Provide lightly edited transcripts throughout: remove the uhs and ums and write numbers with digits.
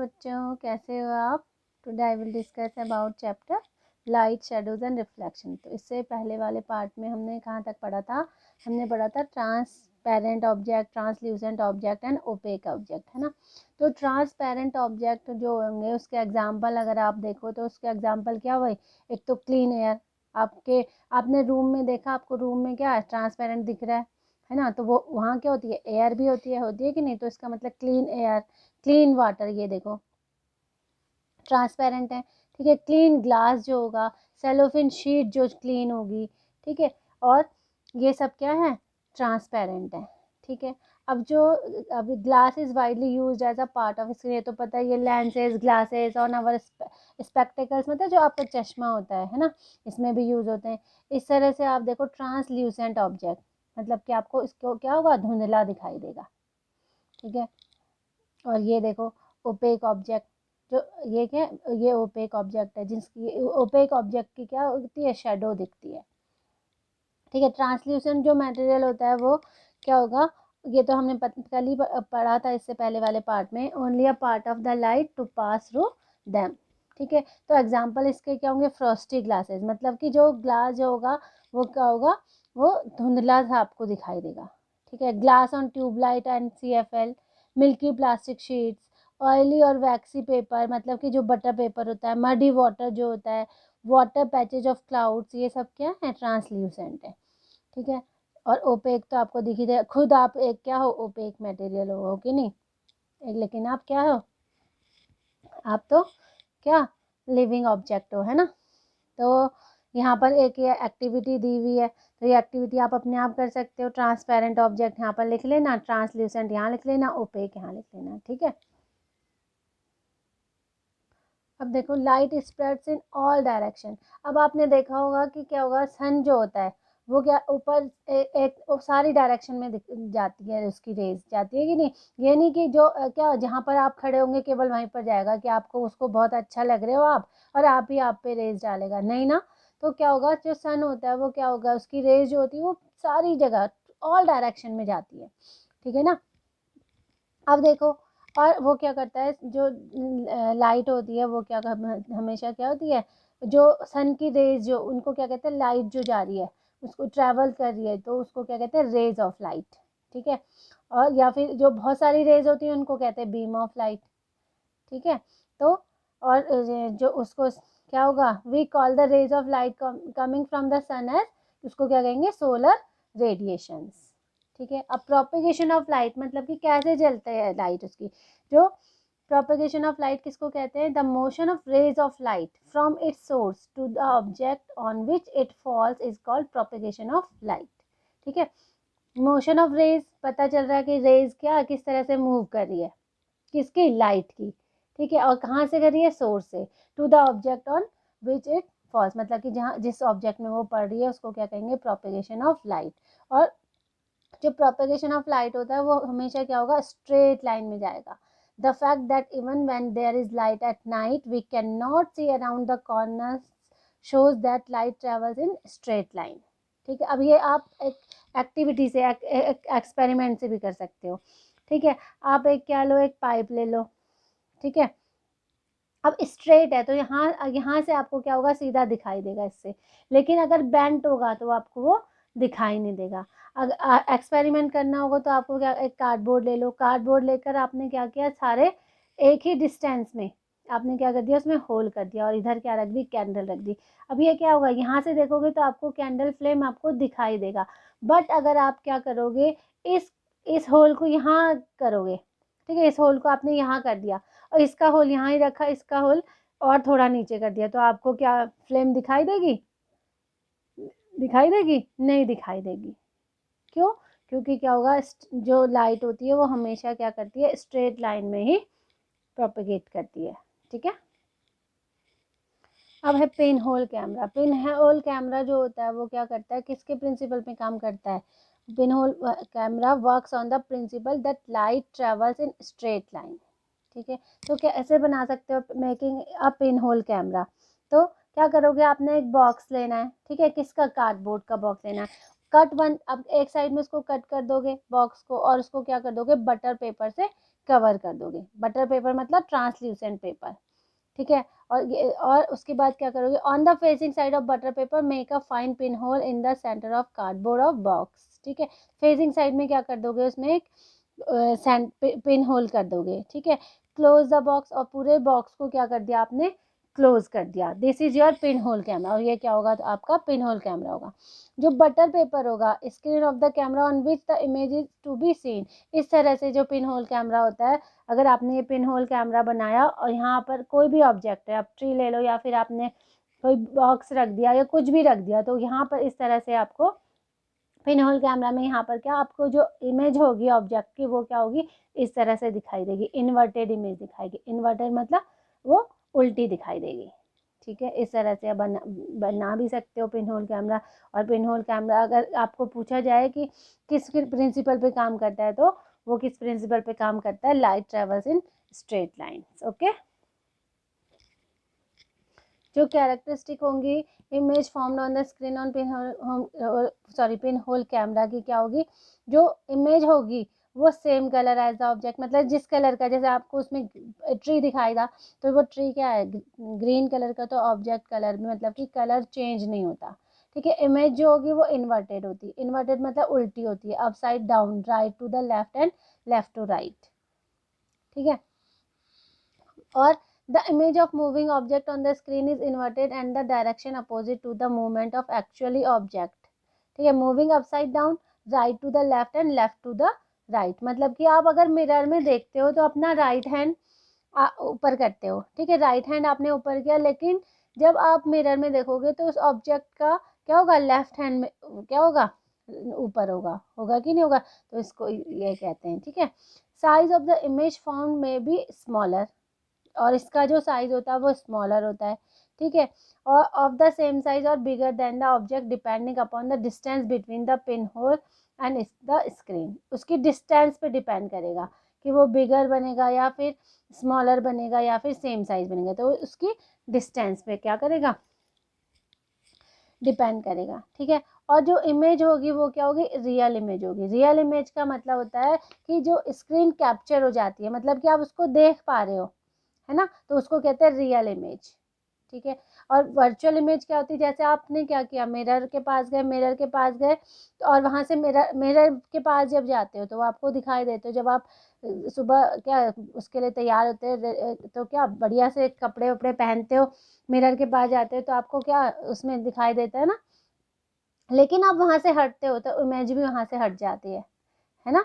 बच्चों, कैसे हो आप? Today I will discuss about chapter light, shadows and reflection. तो इससे पहले वाले पार्ट में हमने कहाँ तक पढ़ा था? हमने पढ़ा था transparent object, translucent object and opaque object, है ना। तो ट्रांसपेरेंट ऑब्जेक्ट जो होंगे उसके एग्जाम्पल अगर आप देखो तो उसके एग्जाम्पल क्या हुए? एक तो क्लीन एयर, आपने रूम में देखा, आपको रूम में क्या ट्रांसपेरेंट दिख रहा है ना। तो वो वहाँ क्या होती है? एयर भी होती है कि नहीं। तो इसका मतलब क्लीन एयर, क्लीन वाटर, ये देखो ट्रांसपेरेंट है। ठीक है, क्लीन ग्लास जो होगा, सेलोफिन शीट जो क्लीन होगी, ठीक है, और ये सब क्या है? ट्रांसपेरेंट है। ठीक है, अब glass is widely used as a part of screen, तो पता है ये लेंसेज, ग्लासेस और आवर स्पेक्टिकल्स, मतलब जो आपका चश्मा होता है ना, इसमें भी यूज होते हैं। इस तरह से आप देखो ट्रांसल्यूसेंट ऑब्जेक्ट, मतलब कि आपको इसको क्या होगा? धुंधला दिखाई देगा। ठीक है, और ये देखो ओपेक ऑब्जेक्ट, जो ये क्या, ये ओपेक ऑब्जेक्ट है, जिसकी ओपेक ऑब्जेक्ट की क्या होती है? शेडो दिखती है। ठीक है, ट्रांसल्यूसेंट जो मटेरियल होता है वो क्या होगा? ये तो हमने कल ही पढ़ा था इससे पहले वाले पार्ट में। Only a part of the light to pass through them. ठीक है, तो एग्जांपल इसके क्या होंगे? फ्रॉस्टी ग्लासेस, मतलब कि जो ग्लास जो होगा वो क्या होगा? वो धुंधला सा आपको दिखाई देगा। ठीक है, glass on tubelight and CFL, milky plastic sheets, oily और वैक्सी पेपर, मतलब कि जो बटर पेपर होता है, मडी वाटर जो होता है, वाटर पैचेज ऑफ क्लाउड्स, ये सब क्या है? ट्रांसल्यूसेंट है। ठीक है, और ओपेक तो आपको दिख ही दे, खुद आप एक क्या हो? ओपेक मटेरियल हो कि नहीं? लेकिन आप क्या हो? आप तो क्या लिविंग ऑब्जेक्ट हो, है ना। तो यहाँ पर एक ये एक्टिविटी दी हुई है, तो ये एक्टिविटी आप अपने आप कर सकते हो। ट्रांसपेरेंट ऑब्जेक्ट यहाँ पर लिख लेना, ट्रांसल्यूसेंट यहाँ लिख लेना, ओपेक यहाँ लिख लेना। ठीक है, अब देखो light spreads in all direction. अब आपने देखा होगा कि क्या होगा? सन जो होता है वो क्या ऊपर एक सारी डायरेक्शन में जाती है, उसकी रेज जाती है कि नहीं। ये नहीं कि जो क्या जहाँ पर आप खड़े होंगे केवल वहीं पर जाएगा, कि आपको उसको बहुत अच्छा लग रहे हो आप और आप ही आप पे रेज डालेगा, नहीं ना। तो क्या होगा? जो सन होता है वो क्या होगा? उसकी रेज जो होती है वो सारी जगह, ऑल डायरेक्शन में जाती है। ठीक है ना। अब देखो, और वो क्या करता है? जो लाइट होती है वो क्या हमेशा क्या होती है? जो सन की रेज जो, उनको क्या कहते हैं? लाइट जो जा रही है उसको ट्रैवल कर रही है, तो उसको क्या कहते हैं? Rays of light. ठीक है, और या फिर जो बहुत सारी रेज होती है उनको कहते हैं बीम ऑफ लाइट। ठीक है, तो और जो उसको क्या होगा? We call the rays of light coming from the sun as, उसको क्या कहेंगे? Solar radiations. ठीक है, अब प्रोपेगेशन ऑफ लाइट मतलब कि कैसे जलते हैं लाइट, उसकी जो प्रोपेगेशन ऑफ लाइट किसको कहते हैं? The motion of rays of light from its source to the object on which it falls is called propagation of light. ठीक है, मोशन ऑफ रेज, पता चल रहा है कि रेज क्या किस तरह से मूव कर रही है, किसकी? लाइट की। ठीक है, और कहाँ से कर रही है? सोर्स से। To the object on which it falls, मतलब कि जहाँ जिस ऑब्जेक्ट में वो पड़ रही है उसको क्या कहेंगे? Propagation of light. और जो प्रोपेगेशन ऑफ लाइट होता है वो हमेशा क्या होगा? स्ट्रेट लाइन में जाएगा। The fact that even when there is light at night we can not see around the corners shows that light travels in straight line. ठीक है, अब ये आप एक एक्टिविटी से एक्सपेरिमेंट से भी कर सकते हो। ठीक है, आप एक क्या लो, एक पाइप ले लो। ठीक है, अब स्ट्रेट है तो यहाँ यहाँ से आपको क्या होगा? सीधा दिखाई देगा इससे, लेकिन अगर बेंट होगा तो आपको वो दिखाई नहीं देगा। अगर एक्सपेरिमेंट करना होगा तो आपको क्या, एक कार्डबोर्ड ले लो। कार्डबोर्ड लेकर आपने क्या किया? सारे एक ही डिस्टेंस में आपने क्या कर दिया? उसमें होल कर दिया और इधर क्या रख दी? कैंडल रख दी। अब ये क्या होगा? यहाँ से देखोगे तो आपको कैंडल फ्लेम आपको दिखाई देगा, बट अगर आप क्या करोगे? इस होल को यहाँ करोगे। ठीक है, इस होल को आपने यहाँ कर दिया और इसका होल यहाँ ही रखा, इसका होल और थोड़ा नीचे कर दिया, तो आपको क्या फ्लेम दिखाई देगी? दिखाई देगी? नहीं दिखाई देगी। क्यों? क्योंकि क्या होगा? जो लाइट होती है वो हमेशा क्या करती है? स्ट्रेट लाइन में ही प्रोपेगेट करती है। ठीक है, अब है pin hole camera. Pin hole camera जो होता है वो क्या करता है? किसके प्रिंसिपल पे काम करता है? Pin hole camera works on the principal that light travels in straight line. ठीक है, तो क्या ऐसे बना सकते हो? Making a pin hole camera. तो क्या करोगे? आपने एक बॉक्स लेना है। ठीक है, किसका? कार्डबोर्ड का बॉक्स लेना है। कट वन, अब एक साइड में उसको कट कर दोगे बॉक्स को और उसको क्या कर दोगे? बटर पेपर से कवर कर दोगे। बटर पेपर मतलब ट्रांसल्यूसेंट पेपर, ठीक है। और उसके बाद क्या करोगे, on the facing side of butter paper make a fine pin hole in the centre of cardboard of box, ठीक है। फेसिंग साइड में क्या कर दोगे, उसमें एक पिन होल कर दोगे, ठीक है। क्लोज द बॉक्स, और पूरे बॉक्स को क्या कर दिया आपने, क्लोज कर दिया। This is your pin hole camera, और ये क्या होगा, तो आपका पिन होल कैमरा होगा। जो बटर पेपर होगा, screen of the camera on which the image is to be seen. इस तरह से जो पिन होल कैमरा होता है, अगर आपने ये पिन होल कैमरा बनाया और यहाँ पर कोई भी ऑब्जेक्ट है, आप ट्री ले लो या फिर आपने कोई बॉक्स रख दिया या कुछ भी रख दिया, तो यहाँ पर इस तरह से आपको पिन होल कैमरा में यहाँ पर क्या आपको जो इमेज होगी ऑब्जेक्ट की, वो क्या होगी, इस तरह से दिखाई देगी, इन्वर्टेड इमेज दिखाएगी। इन्वर्टेड मतलब वो उल्टी दिखाई देगी, ठीक है। इस तरह से बना भी सकते हो पिन होल कैमरा। और पिन होल कैमरा अगर आपको पूछा जाए कि किस प्रिंसिपल पे काम करता है, तो वो किस प्रिंसिपल पे काम करता है, light travels in straight lines, okay. जो कैरेक्टरिस्टिक होंगी image formed on the screen on pin hole camera की क्या होगी, जो इमेज होगी वो same colour as the object, मतलब जिस कलर का, जैसे आपको उसमें ट्री दिखाई था, तो वो ट्री क्या है, ग्रीन कलर का, तो ऑब्जेक्ट कलर में मतलब कि कलर चेंज नहीं होता, ठीक है। इमेज जो होगी वो इन्वर्टेड होती है, इन्वर्टेड मतलब उल्टी होती है, upside down, right to the left and left to right, ठीक है। और the image of moving object on the screen is inverted and the direction opposite to the movement of actually object, ठीक है। Moving upside down, right to the left and left to the right, मतलब कि आप अगर mirror में देखते हो तो अपना राइट हैंड ऊपर करते हो, ठीक है, राइट हैंड आपने ऊपर किया, लेकिन जब आप मिरर में देखोगे तो उस ऑब्जेक्ट का क्या होगा, लेफ्ट हैंड में क्या होगा, ऊपर होगा, होगा कि नहीं होगा, तो इसको ये कहते हैं, ठीक है। Size of the image found में बी स्मॉलर, और इसका जो साइज होता है वो स्मॉलर होता है, ठीक है। और ऑफ द सेम साइज और bigger than the object depending upon the distance between the pin hole and the screen, उसकी डिस्टेंस पे डिपेंड करेगा कि वो बिगर बनेगा या फिर स्मॉलर बनेगा या फिर सेम साइज बनेगा, तो उसकी डिस्टेंस पे क्या करेगा, डिपेंड करेगा, ठीक है। और जो इमेज होगी वो क्या होगी, रियल इमेज होगी। रियल इमेज का मतलब होता है कि जो स्क्रीन कैप्चर हो जाती है, मतलब कि आप उसको देख पा रहे हो, है ना, तो उसको कहते हैं रियल इमेज, ठीक है। और वर्चुअल इमेज क्या होती है, जैसे आपने क्या किया, मिरर के पास गए, मिरर के पास गए तो और वहाँ से मिरर के पास जब जाते हो तो वो आपको दिखाई देते हो, जब आप सुबह क्या उसके लिए तैयार होते हैं तो क्या बढ़िया से कपड़े वपड़े पहनते हो, मिरर के पास जाते हो तो आपको क्या उसमें दिखाई देता है ना, लेकिन आप वहाँ से हटते हो तो इमेज भी वहाँ से हट जाती है ना।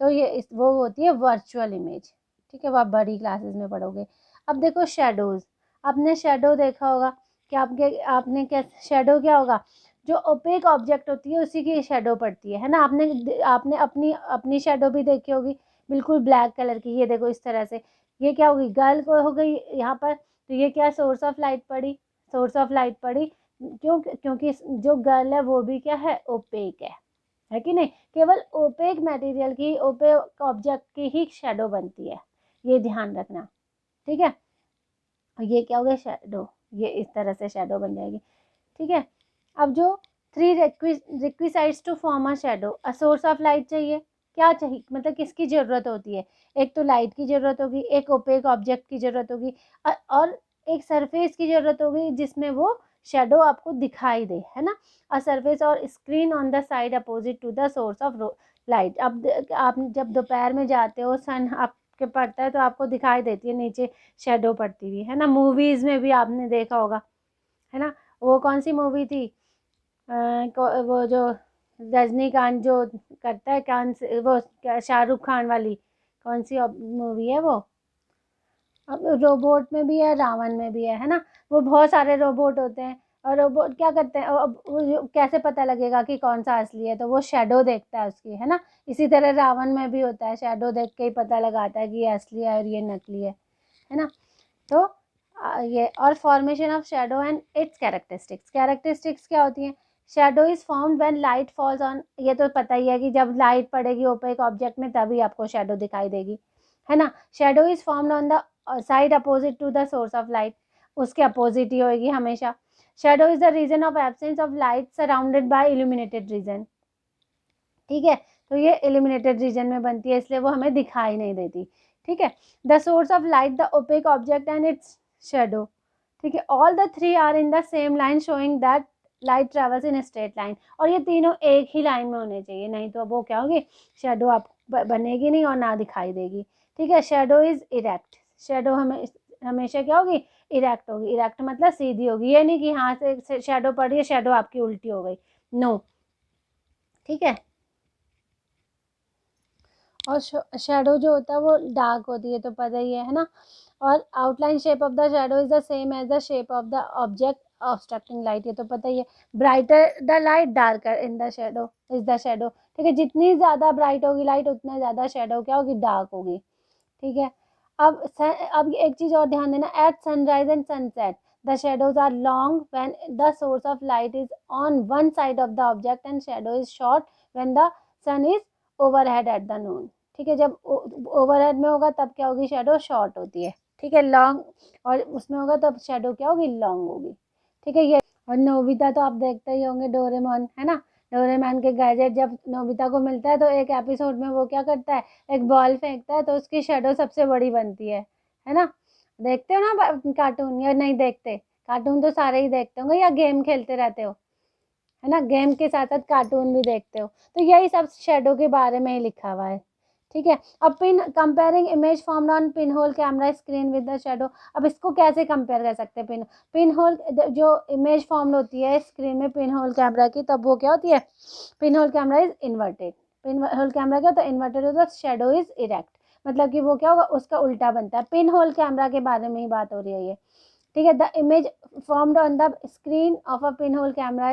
तो ये वो होती है वर्चुअल इमेज, ठीक है, वो आप बड़ी क्लासेस में पढ़ोगे। अब देखो शेडोज, आपने शेडो देखा होगा कि आपने क्या, शेडो क्या होगा, जो ओपेक ऑब्जेक्ट होती है उसी की शेडो पड़ती है ना। आपने आपने अपनी अपनी शेडो भी देखी होगी, बिल्कुल ब्लैक कलर की, ये देखो इस तरह से, ये क्या होगी, गर्ल को हो गई यहाँ पर, तो ये क्या सोर्स ऑफ लाइट पड़ी, सोर्स ऑफ लाइट पड़ी, क्योंकि जो गर्ल है वो भी क्या है, ओपेक है कि नहीं, केवल ओपेक मटेरियल की, ओपेक ऑब्जेक्ट की ही शेडो बनती है, ये ध्यान रखना, ठीक है। ये क्या हो गया, शेडो, ये इस तरह से शेडो बन जाएगी, ठीक है। अब जो three requisites to form a shadow, a source of light चाहिए, क्या चाहिए मतलब किसकी ज़रूरत होती है, एक तो लाइट की ज़रूरत होगी, एक ओपेक ऑब्जेक्ट की ज़रूरत होगी, और एक सरफेस की ज़रूरत होगी जिसमें वो शेडो आपको दिखाई दे, है ना। अ सरफेस और screen on the side opposite to the source of light. अब आप जब दोपहर में जाते हो, सन आपके पड़ता है तो आपको दिखाई देती है नीचे शेडो पड़ती हुई, है ना। मूवीज़ में भी आपने देखा होगा, है ना। वो कौन सी मूवी थी, वो जो रजनीकांत जो करता है, कौन से वो, क्या शाहरुख खान वाली कौन सी मूवी है वो, अब रोबोट में भी है, रावण में भी है ना। वो बहुत सारे रोबोट होते हैं, और रोबोट क्या करते हैं, अब वो कैसे पता लगेगा कि कौन सा असली है, तो वो शेडो देखता है उसकी, है ना। इसी तरह रावण में भी होता है, शेडो देख के ही पता लगाता है कि ये असली है और ये नकली है ना। तो ये और formation of shadow and it's characteristics, characteristics क्या होती हैं, shadow is formed when light falls on, ये तो पता ही है कि जब लाइट पड़ेगी ओपेक ऑब्जेक्ट में तभी आपको शेडो दिखाई देगी, है ना। Shadow is formed on the side opposite to the source of light, उसके अपोजिट ही होगी हमेशा। Shadow is the region of absence of light surrounded by illuminated region, ठीक है। तो ये इल्यूमिनेटेड रीजन में बनती है, इसलिए वो हमें दिखाई नहीं देती। ठीक है। The source of light, the opaque object and its shadow, ठीक है। All the three are in the same line showing that light travels in straight line, और ये तीनों एक ही लाइन में होने चाहिए, नहीं तो वो क्या होगी, शेडो आप बनेगी नहीं और ना दिखाई देगी, ठीक है। शेडो इज इरेक्ट, शेडो हमेशा क्या होगी, इरेक्ट होगी। इरेक्ट मतलब सीधी होगी, ये नहीं कि यहाँ से शेडो पड़ रही है, शेडो आपकी उल्टी हो गई, नो, ठीक है। और शेडो जो होता है वो डार्क होती है, तो पता ही है ना। और outline shape of the shadow is the same as the shape of the object obstructing light, ये तो पता ही है। Brighter the light darker in the shadow is the shadow, ठीक है। जितनी ज़्यादा ब्राइट होगी लाइट उतना ज़्यादा शेडो क्या होगी, डार्क होगी, ठीक है। अब एक चीज़ और ध्यान देना, at sunrise and sunset the shadows are long when the source of light is on one side of the object and shadow is short when the sun is overhead at the noon, ठीक है। जब overhead में होगा तब क्या होगी, shadow short होती है, ठीक है। लॉन्ग और उसमें होगा तब शेडो क्या होगी, लॉन्ग होगी, ठीक है। ये और नोबिता तो आप देखते ही होंगे, डोरेमोन है ना, डोरेमोन के गैजेट जब नोबिता को मिलता है तो एक एपिसोड में वो क्या करता है, एक बॉल फेंकता है तो उसकी शेडो सबसे बड़ी बनती है ना। देखते हो ना कार्टून, या नहीं देखते, कार्टून तो सारे ही देखते होंगे, या गेम खेलते रहते हो, है ना, गेम के साथ साथ कार्टून भी देखते हो, तो यही सब शेडो के बारे में ही लिखा हुआ है, ठीक है। अब pin comparing image formed on pin hole camera screen with the shadow, अब इसको कैसे कंपेयर कर सकते हैं, पिन होल जो इमेज फॉर्म्ड होती है स्क्रीन में पिन होल कैमरा की, तब वो क्या होती है, pin hole camera is inverted, pin hole camera क्या होता है, इन्वर्टेड होता है, शेडो इज इरेक्ट, मतलब कि वो क्या होगा, उसका उल्टा बनता है। पिन होल कैमरा के बारे में ही बात हो रही है ये, ठीक है। The image formed on the screen of a pin hole camera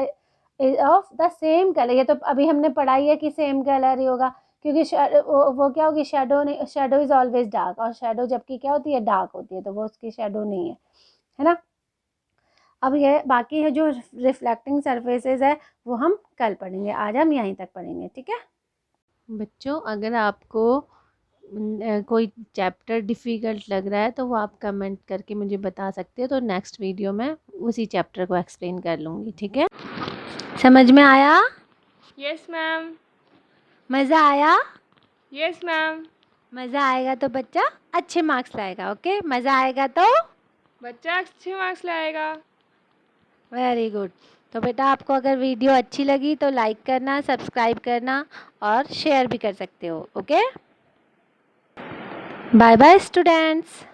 is of the same colour, ये तो अभी हमने पढ़ाई है कि सेम कलर ही होगा, क्योंकि वो क्या होगी, शेडो नहीं, शेडो इज ऑलवेज डार्क, और शेडो जबकि क्या होती है, डार्क होती है, तो वो उसकी शेडो नहीं है ना। अब ये बाकी है जो रिफ्लेक्टिंग सरफेसेस है वो हम कल पढ़ेंगे, आज हम यहीं तक पढ़ेंगे, ठीक है। बच्चों, अगर आपको कोई चैप्टर डिफ़िकल्ट लग रहा है तो वो आप कमेंट करके मुझे बता सकते हो, तो नेक्स्ट वीडियो में उसी चैप्टर को एक्सप्लेन कर लूँगी, ठीक है। समझ में आया? Yes ma'am. मज़ा आया? Yes ma'am. मज़ा आएगा तो बच्चा अच्छे मार्क्स लाएगा, ओके। मज़ा आएगा तो बच्चा अच्छे मार्क्स लाएगा। Very good. तो बेटा, आपको अगर वीडियो अच्छी लगी तो लाइक करना, सब्सक्राइब करना और शेयर भी कर सकते हो, ओके। Bye bye students.